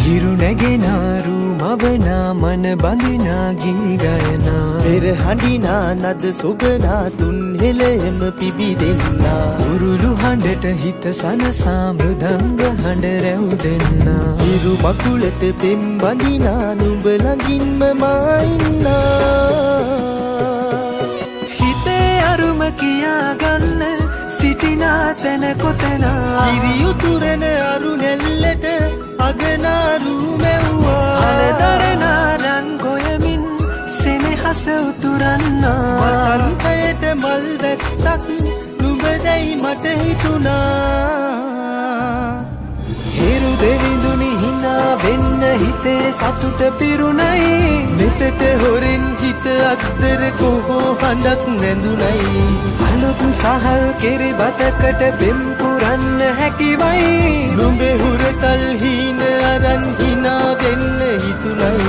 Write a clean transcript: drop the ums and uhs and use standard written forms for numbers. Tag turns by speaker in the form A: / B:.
A: හිරු නැගෙනාරු මවනා මන බඳිනා ගී ගයනා
B: පෙර හඬිනා නද සොබනා තුන් හෙළයම පිබිදෙන්නා
A: උරුළු හඬට හිත සනසා මෘදංග හඬ රැව් දෙන්නා
B: හිරු මකුලට පෙම් බඳිනා නුඹ ළඟින්ම මා ඉන්නා
A: හිතේ අරුම කියාගන්න සිටිනා තැන කොතනා
B: කිරි උතුරන අරු නැල්ලට අගනාරු මැව්වා
A: අලදරනා රන් ගොයමින් සෙනෙහස උතුරන්නා
B: වසන්තයට මල් වැස්සක් නුඹදැයි මට හිතුණා
A: හිරු දෙවිඳුනි හිනා වෙන්න හිතේ සතුට පිරුණයි
B: නෙතට හොරෙන් හිත අත්තර කොහෝ හඬක් නැඳුනයි
A: අලුත් සහල් කිරි බතකට පෙම් පුරන්න හැකිවයි
B: නුඹේ හුරතල් හීන අරන් හිනා වෙන්න හිතුණයි